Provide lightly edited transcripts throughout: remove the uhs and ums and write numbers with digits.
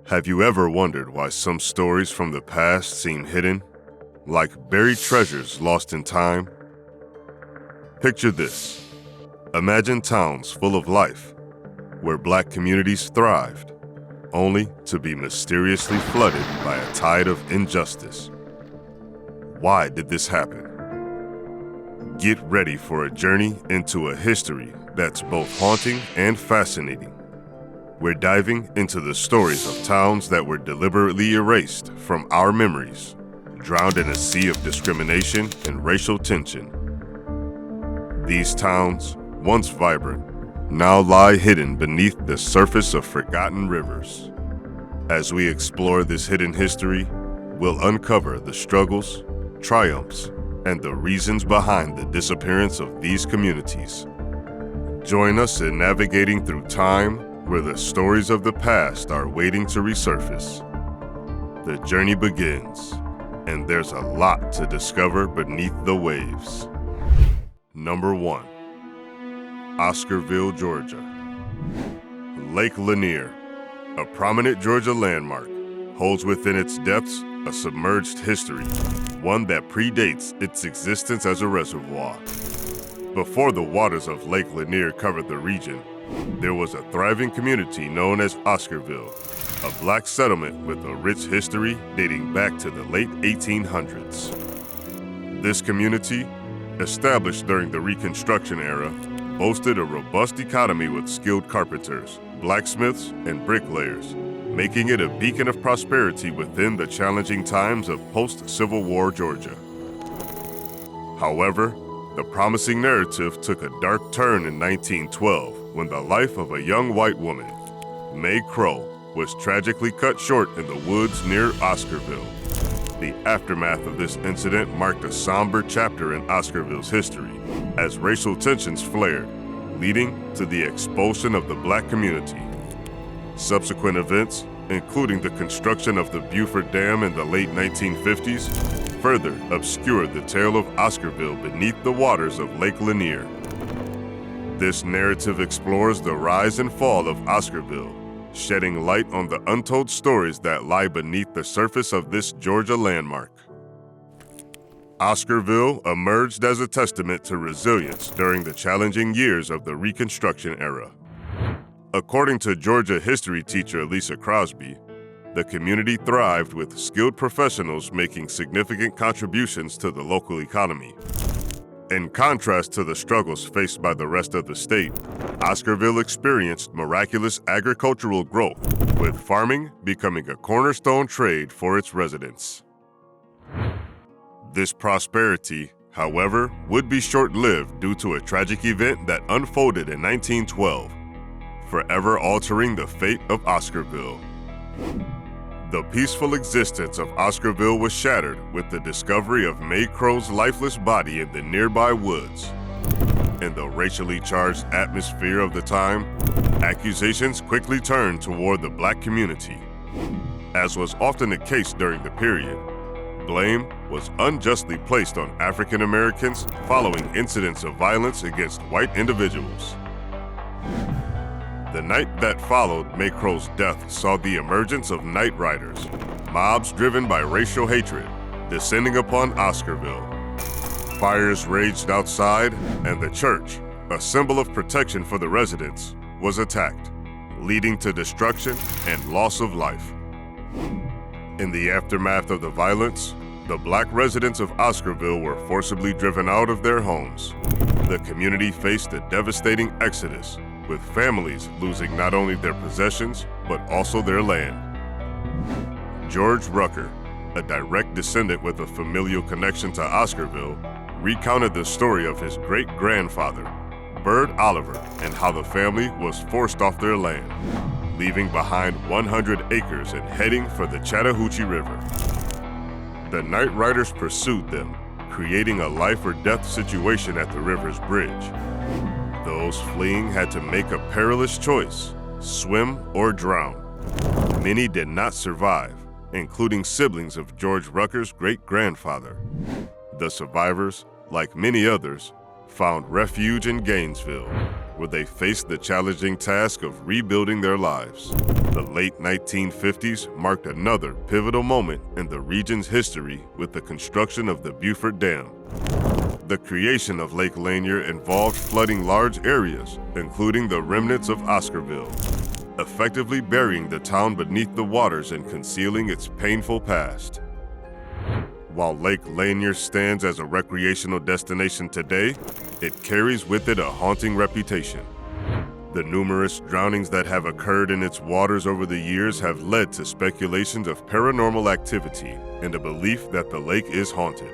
Have you ever wondered why some stories from the past seem hidden, like buried treasures lost in time? Picture this. Imagine towns full of life, where Black communities thrived, only to be mysteriously flooded by a tide of injustice. Why did this happen? Get ready for a journey into a history that's both haunting and fascinating. We're diving into the stories of towns that were deliberately erased from our memories, drowned in a sea of discrimination and racial tension. These towns, once vibrant, now lie hidden beneath the surface of forgotten rivers. As we explore this hidden history, we'll uncover the struggles, triumphs, and the reasons behind the disappearance of these communities. Join us in navigating through time where the stories of the past are waiting to resurface. The journey begins, and there's a lot to discover beneath the waves. Number 1. Oscarville, Georgia. Lake Lanier, a prominent Georgia landmark, holds within its depths a submerged history, one that predates its existence as a reservoir. Before the waters of Lake Lanier covered the region, there was a thriving community known as Oscarville, a Black settlement with a rich history dating back to the late 1800s. This community, established during the Reconstruction era, boasted a robust economy with skilled carpenters, blacksmiths, and bricklayers, making it a beacon of prosperity within the challenging times of post-Civil War Georgia. However, the promising narrative took a dark turn in 1912 when the life of a young white woman, May Crow, was tragically cut short in the woods near Oscarville. The aftermath of this incident marked a somber chapter in Oscarville's history as racial tensions flared, leading to the expulsion of the Black community. Subsequent events, including the construction of the Beaufort Dam in the late 1950s, further obscured the tale of Oscarville beneath the waters of Lake Lanier. This narrative explores the rise and fall of Oscarville, shedding light on the untold stories that lie beneath the surface of this Georgia landmark. Oscarville emerged as a testament to resilience during the challenging years of the Reconstruction era. According to Georgia history teacher Lisa Crosby, the community thrived with skilled professionals making significant contributions to the local economy. In contrast to the struggles faced by the rest of the state, Oscarville experienced miraculous agricultural growth, with farming becoming a cornerstone trade for its residents. This prosperity, however, would be short-lived due to a tragic event that unfolded in 1912, forever altering the fate of Oscarville. The peaceful existence of Oscarville was shattered with the discovery of May Crow's lifeless body in the nearby woods. In the racially charged atmosphere of the time, accusations quickly turned toward the Black community. As was often the case during the period, blame was unjustly placed on African Americans following incidents of violence against white individuals. The night that followed May Crow's death saw the emergence of night riders, mobs driven by racial hatred, descending upon Oscarville. Fires raged outside, and the church, a symbol of protection for the residents, was attacked, leading to destruction and loss of life. In the aftermath of the violence, the Black residents of Oscarville were forcibly driven out of their homes. The community faced a devastating exodus, with families losing not only their possessions, but also their land. George Rucker, a direct descendant with a familial connection to Oscarville, recounted the story of his great-grandfather, Bird Oliver, and how the family was forced off their land, leaving behind 100 acres and heading for the Chattahoochee River. The night riders pursued them, creating a life-or-death situation at the river's bridge. Those fleeing had to make a perilous choice, swim or drown. Many did not survive, including siblings of George Rucker's great-grandfather. The survivors, like many others, found refuge in Gainesville, where they faced the challenging task of rebuilding their lives. The late 1950s marked another pivotal moment in the region's history with the construction of the Beaufort Dam. The creation of Lake Lanier involved flooding large areas, including the remnants of Oscarville, effectively burying the town beneath the waters and concealing its painful past. While Lake Lanier stands as a recreational destination today, it carries with it a haunting reputation. The numerous drownings that have occurred in its waters over the years have led to speculations of paranormal activity and a belief that the lake is haunted.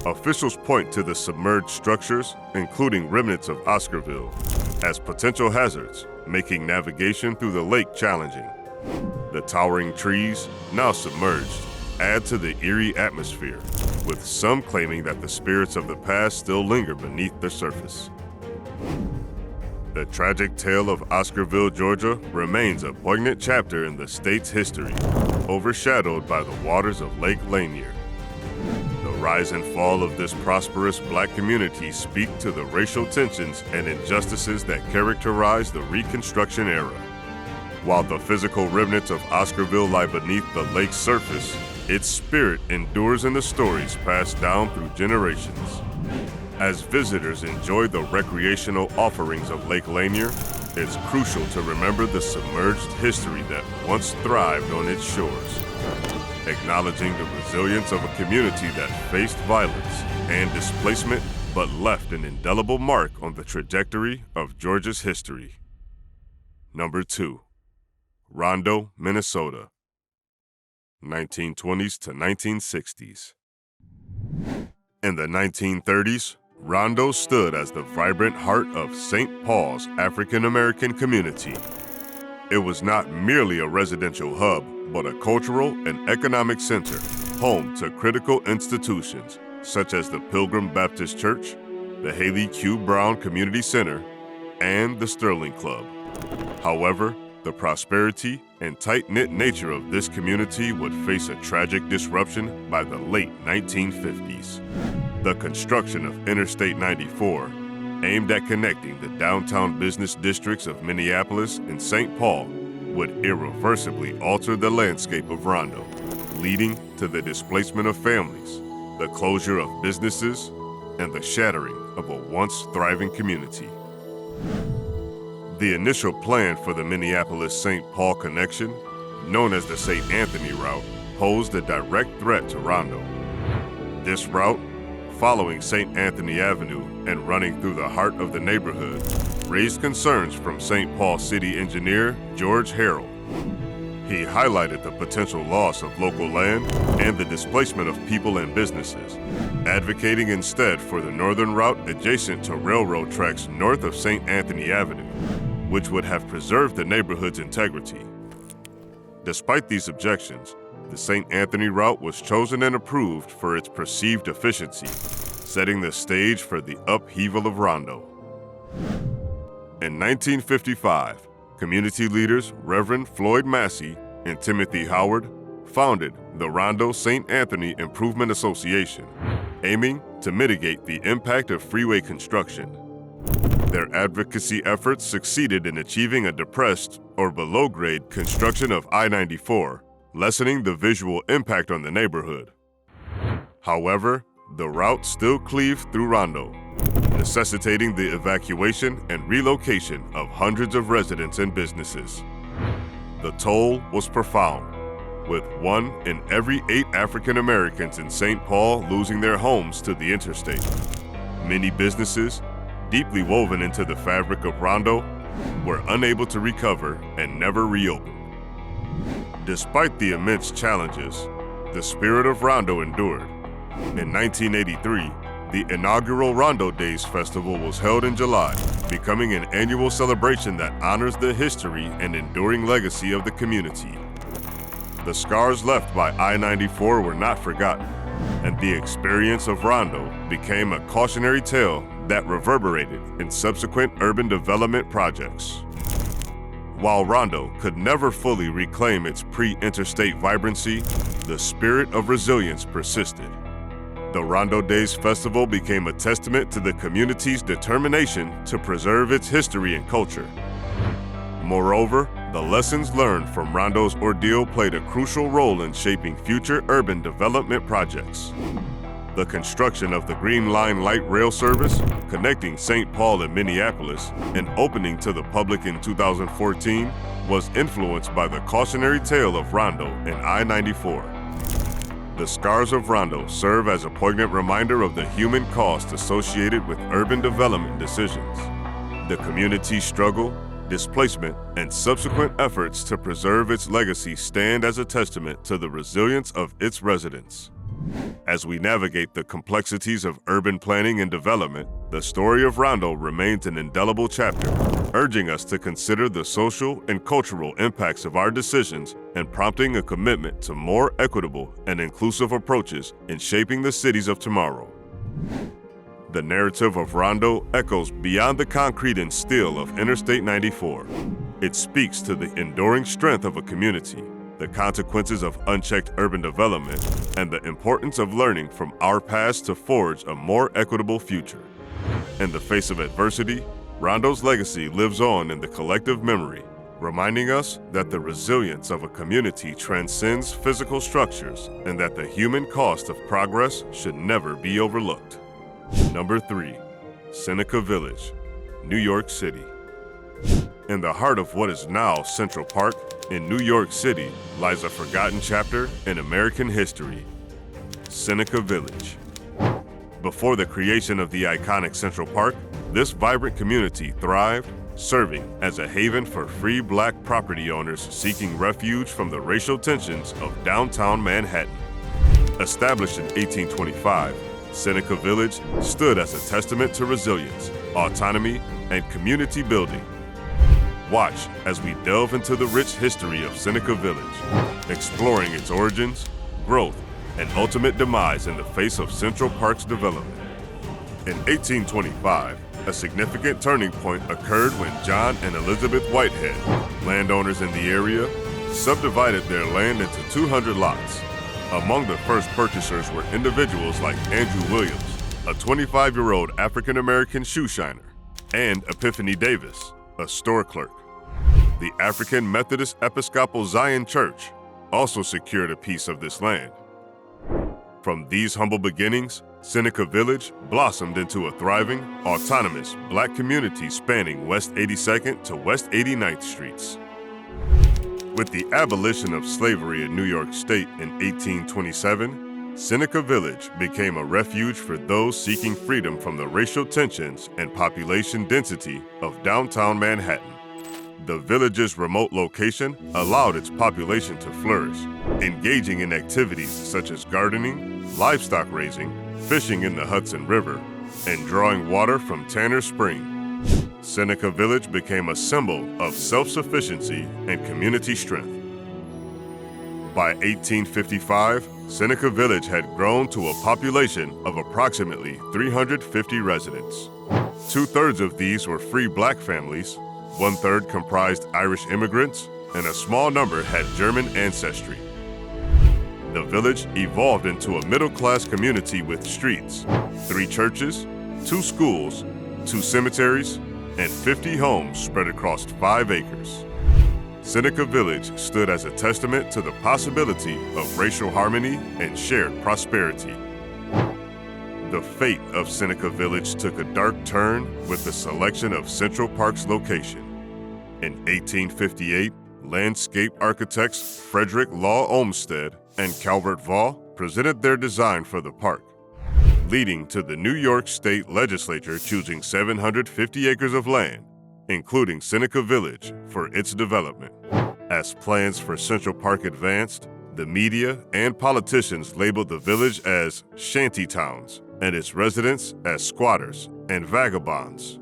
Officials point to the submerged structures, including remnants of Oscarville, as potential hazards, making navigation through the lake challenging. The towering trees, now submerged, add to the eerie atmosphere, with some claiming that the spirits of the past still linger beneath the surface. The tragic tale of Oscarville, Georgia remains a poignant chapter in the state's history, overshadowed by the waters of Lake Lanier. The rise and fall of this prosperous Black community speak to the racial tensions and injustices that characterize the Reconstruction era. While the physical remnants of Oscarville lie beneath the lake's surface, its spirit endures in the stories passed down through generations. As visitors enjoy the recreational offerings of Lake Lanier, it's crucial to remember the submerged history that once thrived on its shores, acknowledging the resilience of a community that faced violence and displacement but left an indelible mark on the trajectory of Georgia's history. Number 2. Rondo, Minnesota, 1920s to 1960s. In the 1930s, Rondo stood as the vibrant heart of St. Paul's African-American community. It was not merely a residential hub, but a cultural and economic center, home to critical institutions such as the Pilgrim Baptist Church, the Haley Q. Brown Community Center, and the Sterling Club. However, the prosperity and tight-knit nature of this community would face a tragic disruption by the late 1950s. The construction of Interstate 94, aimed at connecting the downtown business districts of Minneapolis and St. Paul, would irreversibly alter the landscape of Rondo, leading to the displacement of families, the closure of businesses, and the shattering of a once thriving community. The initial plan for the Minneapolis-St. Paul connection, known as the St. Anthony route, posed a direct threat to Rondo. This route, following St. Anthony Avenue and running through the heart of the neighborhood, raised concerns from St. Paul City engineer George Harrell. He highlighted the potential loss of local land and the displacement of people and businesses, advocating instead for the northern route adjacent to railroad tracks north of St. Anthony Avenue, which would have preserved the neighborhood's integrity. Despite these objections, the St. Anthony route was chosen and approved for its perceived efficiency, setting the stage for the upheaval of Rondo. In 1955, community leaders Reverend Floyd Massey and Timothy Howard founded the Rondo St. Anthony Improvement Association, aiming to mitigate the impact of freeway construction. Their advocacy efforts succeeded in achieving a depressed or below-grade construction of I-94, lessening the visual impact on the neighborhood. However, the route still cleaved through Rondo, necessitating the evacuation and relocation of hundreds of residents and businesses. The toll was profound, with 1 in every 8 African Americans in St. Paul losing their homes to the interstate. Many businesses, deeply woven into the fabric of Rondo, were unable to recover and never reopened. Despite the immense challenges, the spirit of Rondo endured. In 1983, the inaugural Rondo Days Festival was held in July, becoming an annual celebration that honors the history and enduring legacy of the community. The scars left by I-94 were not forgotten, and the experience of Rondo became a cautionary tale that reverberated in subsequent urban development projects. While Rondo could never fully reclaim its pre-interstate vibrancy, the spirit of resilience persisted. The Rondo Days Festival became a testament to the community's determination to preserve its history and culture. Moreover, The lessons learned from Rondo's ordeal played a crucial role in shaping future urban development projects. The construction of the Green Line light rail service, connecting St. Paul and Minneapolis, and opening to the public in 2014, was influenced by the cautionary tale of Rondo and I-94. The scars of Rondo serve as a poignant reminder of the human cost associated with urban development decisions. The community's struggle, displacement, and subsequent efforts to preserve its legacy stand as a testament to the resilience of its residents. As we navigate the complexities of urban planning and development, the story of Rondo remains an indelible chapter, urging us to consider the social and cultural impacts of our decisions and prompting a commitment to more equitable and inclusive approaches in shaping the cities of tomorrow. The narrative of Rondo echoes beyond the concrete and steel of Interstate 94. It speaks to the enduring strength of a community, the consequences of unchecked urban development, and the importance of learning from our past to forge a more equitable future. In the face of adversity, Rondo's legacy lives on in the collective memory, reminding us that the resilience of a community transcends physical structures and that the human cost of progress should never be overlooked. Number 3. Cica Village, New York City. In the heart of what is now Central Park, in New York City, lies a forgotten chapter in American history, Cica Village. Before the creation of the iconic Central Park, this vibrant community thrived, serving as a haven for free Black property owners seeking refuge from the racial tensions of downtown Manhattan. Established in 1825, Cica Village stood as a testament to resilience, autonomy, and community building. Watch as we delve into the rich history of Cica Village, exploring its origins, growth, and ultimate demise in the face of Central Park's development. In 1825, a significant turning point occurred when John and Elizabeth Whitehead, landowners in the area, subdivided their land into 200 lots. Among the first purchasers were individuals like Andrew Williams, a 25-year-old African-American shoe shiner, and Epiphany Davis, a store clerk. The African Methodist Episcopal Zion Church also secured a piece of this land. From these humble beginnings, Cica Village blossomed into a thriving, autonomous Black community spanning West 82nd to West 89th Streets. With the abolition of slavery in New York State in 1827, Cica Village became a refuge for those seeking freedom from the racial tensions and population density of downtown Manhattan. The village's remote location allowed its population to flourish, engaging in activities such as gardening, livestock raising, fishing in the Hudson River, and drawing water from Tanner Spring. Cica Village became a symbol of self-sufficiency and community strength. By 1855, Cica Village had grown to a population of approximately 350 residents. 2/3 of these were free Black families, 1/3 comprised Irish immigrants, and a small number had German ancestry. The village evolved into a middle-class community with streets, 3 churches, 2 schools, 2 cemeteries, and 50 homes spread across 5 acres. Cica Village stood as a testament to the possibility of racial harmony and shared prosperity. The fate of Cica Village took a dark turn with the selection of Central Park's location. In 1858, landscape architects Frederick Law Olmsted and Calvert Vaux presented their design for the park, leading to the New York State Legislature choosing 750 acres of land, including Cica Village, for its development. As plans for Central Park advanced, the media and politicians labeled the village as shanty towns and its residents as squatters and vagabonds.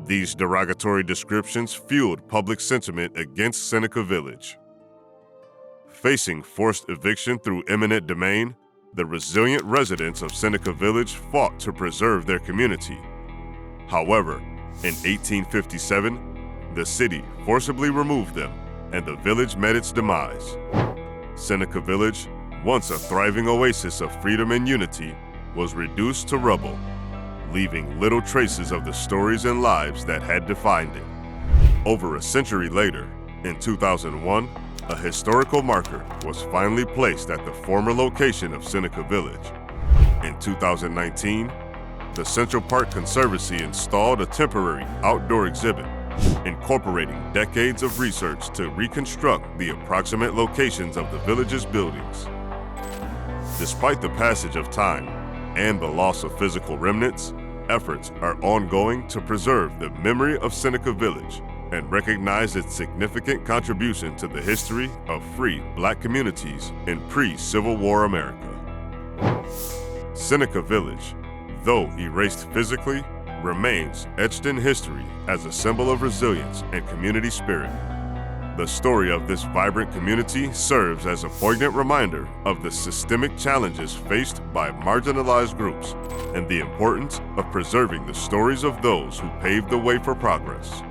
These derogatory descriptions fueled public sentiment against Cica Village. Facing forced eviction through eminent domain, the resilient residents of Cica Village fought to preserve their community. However, in 1857, the city forcibly removed them, and the village met its demise. Cica Village, once a thriving oasis of freedom and unity, was reduced to rubble, leaving little traces of the stories and lives that had defined it. Over a century later, In 2001, a historical marker was finally placed at the former location of Cica Village. In 2019, the Central Park Conservancy installed a temporary outdoor exhibit, incorporating decades of research to reconstruct the approximate locations of the village's buildings. Despite the passage of time and the loss of physical remnants, efforts are ongoing to preserve the memory of Cica Village and recognize its significant contribution to the history of free Black communities in pre-Civil War America. Cica Village, though erased physically, remains etched in history as a symbol of resilience and community spirit. The story of this vibrant community serves as a poignant reminder of the systemic challenges faced by marginalized groups and the importance of preserving the stories of those who paved the way for progress.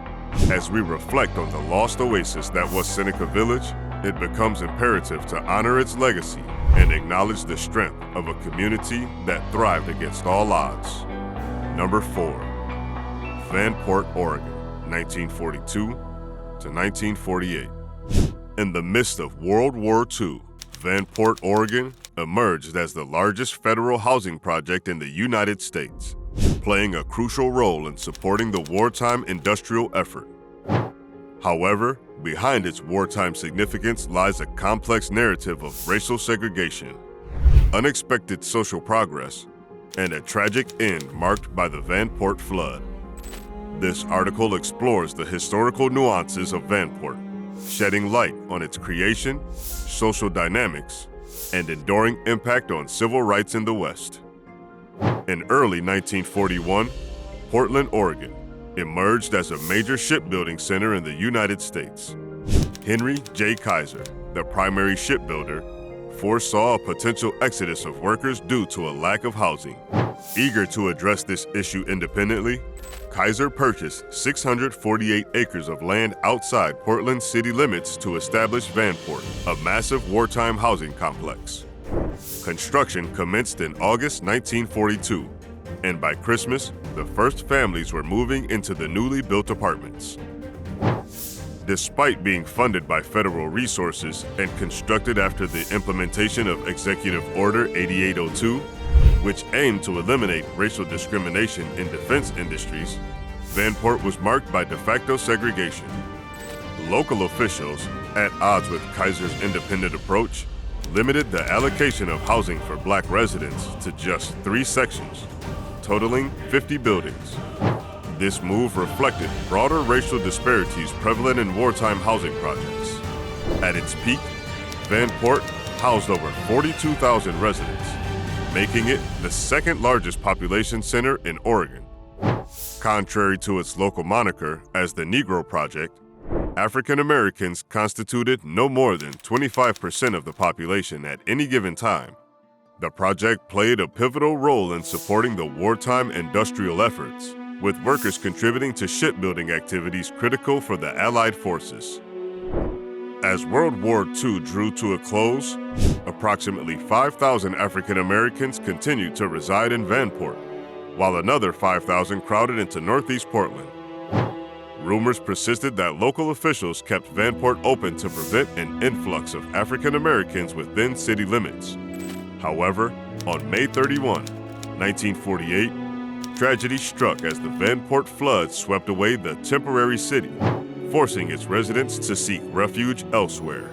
As we reflect on the lost oasis that was Cica Village, it becomes imperative to honor its legacy and acknowledge the strength of a community that thrived against all odds. Number 4, Vanport, Oregon, 1942 to 1948. In the midst of World War II, Vanport, Oregon emerged as the largest federal housing project in the United States, playing a crucial role in supporting the wartime industrial effort. However, behind its wartime significance lies a complex narrative of racial segregation, unexpected social progress, and a tragic end marked by the Vanport flood. This article explores the historical nuances of Vanport, shedding light on its creation, social dynamics, and enduring impact on civil rights in the West. In early 1941, Portland, Oregon, emerged as a major shipbuilding center in the United States. Henry J. Kaiser, the primary shipbuilder, foresaw a potential exodus of workers due to a lack of housing. Eager to address this issue independently, Kaiser purchased 648 acres of land outside Portland's city limits to establish Vanport, a massive wartime housing complex. Construction commenced in August 1942, and by Christmas, the first families were moving into the newly built apartments. Despite being funded by federal resources and constructed after the implementation of Executive Order 8802, which aimed to eliminate racial discrimination in defense industries, Vanport was marked by de facto segregation. Local officials, at odds with Kaiser's independent approach, limited the allocation of housing for Black residents to just 3 sections, totaling 50 buildings. This move reflected broader racial disparities prevalent in wartime housing projects. At its peak, Vanport housed over 42,000 residents, making it the second largest population center in Oregon. Contrary to its local moniker as the Negro Project, African Americans constituted no more than 25% of the population at any given time. The project played a pivotal role in supporting the wartime industrial efforts, with workers contributing to shipbuilding activities critical for the Allied forces. As World War II drew to a close, approximately 5,000 African Americans continued to reside in Vanport, while another 5,000 crowded into Northeast Portland. Rumors persisted that local officials kept Vanport open to prevent an influx of African Americans within city limits. However, on May 31, 1948, tragedy struck as the Vanport flood swept away the temporary city, forcing its residents to seek refuge elsewhere.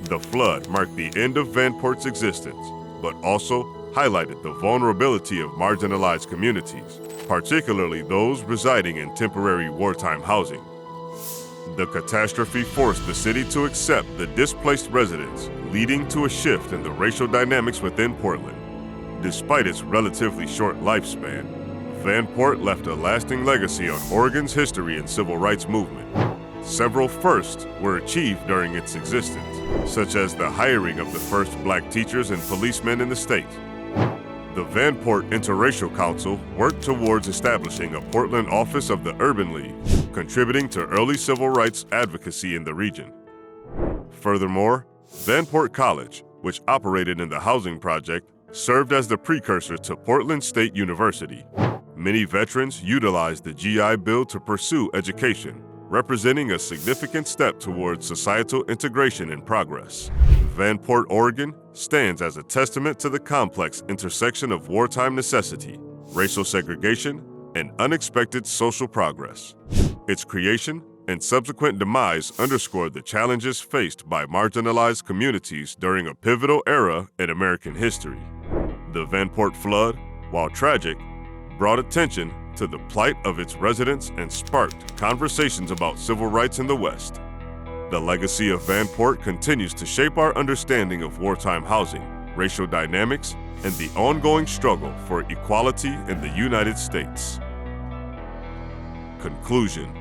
The flood marked the end of Vanport's existence, but also highlighted the vulnerability of marginalized communities, particularly those residing in temporary wartime housing. The catastrophe forced the city to accept the displaced residents, leading to a shift in the racial dynamics within Portland. Despite its relatively short lifespan, Vanport left a lasting legacy on Oregon's history and civil rights movement. Several firsts were achieved during its existence, such as the hiring of the first Black teachers and policemen in the state. The Vanport Interracial Council worked towards establishing a Portland office of the Urban League, contributing to early civil rights advocacy in the region. Furthermore, Vanport College, which operated in the housing project, served as the precursor to Portland State University. Many veterans utilized the GI Bill to pursue education, representing a significant step towards societal integration and progress. Vanport, Oregon, stands as a testament to the complex intersection of wartime necessity, racial segregation, and unexpected social progress. Its creation and subsequent demise underscored the challenges faced by marginalized communities during a pivotal era in American history. The Vanport flood, while tragic, brought attention to the plight of its residents and sparked conversations about civil rights in the West. The legacy of Vanport continues to shape our understanding of wartime housing, racial dynamics, and the ongoing struggle for equality in the United States. Conclusion.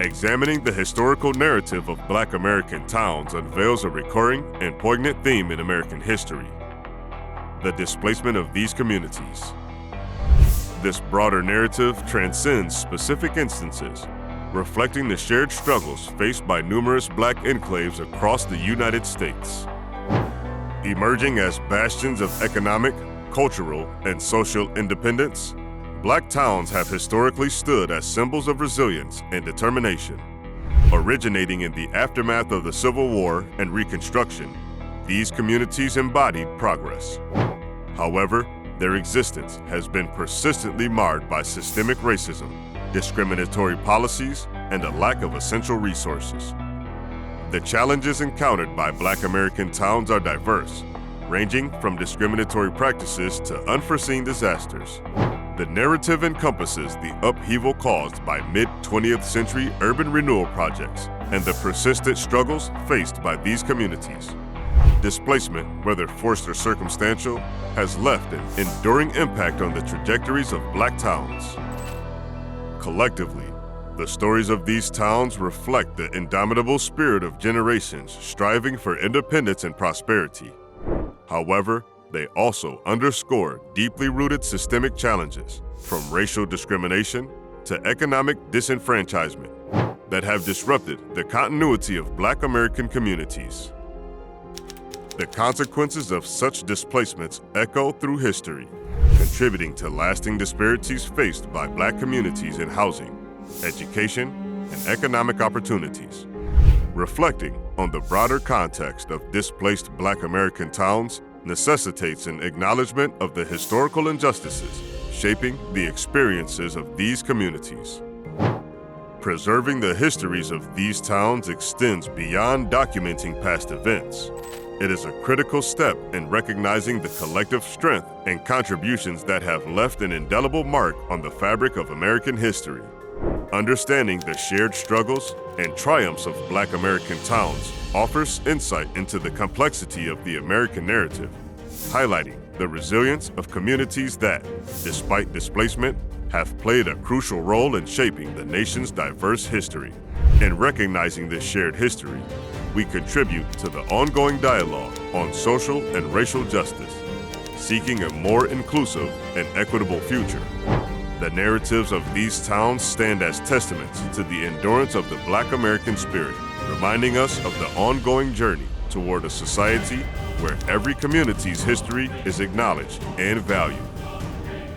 Examining the historical narrative of Black American towns unveils a recurring and poignant theme in American history: the displacement of these communities. This broader narrative transcends specific instances, reflecting the shared struggles faced by numerous Black enclaves across the United States. Emerging as bastions of economic, cultural, and social independence, Black towns have historically stood as symbols of resilience and determination. Originating in the aftermath of the Civil War and Reconstruction, these communities embodied progress. However, their existence has been persistently marred by systemic racism, discriminatory policies, and a lack of essential resources. The challenges encountered by Black American towns are diverse, ranging from discriminatory practices to unforeseen disasters. The narrative encompasses the upheaval caused by mid-20th century urban renewal projects and the persistent struggles faced by these communities. Displacement, whether forced or circumstantial, has left an enduring impact on the trajectories of Black towns. Collectively, the stories of these towns reflect the indomitable spirit of generations striving for independence and prosperity. However, they also underscore deeply rooted systemic challenges, from racial discrimination to economic disenfranchisement, that have disrupted the continuity of Black American communities. The consequences of such displacements echo through history, contributing to lasting disparities faced by Black communities in housing, education, and economic opportunities. Reflecting on the broader context of displaced Black American towns necessitates an acknowledgement of the historical injustices shaping the experiences of these communities. Preserving the histories of these towns extends beyond documenting past events. It is a critical step in recognizing the collective strength and contributions that have left an indelible mark on the fabric of American history. Understanding the shared struggles and triumphs of Black American towns offers insight into the complexity of the American narrative, highlighting the resilience of communities that, despite displacement, have played a crucial role in shaping the nation's diverse history. In recognizing this shared history, we contribute to the ongoing dialogue on social and racial justice, seeking a more inclusive and equitable future. The narratives of these towns stand as testaments to the endurance of the Black American spirit, reminding us of the ongoing journey toward a society where every community's history is acknowledged and valued.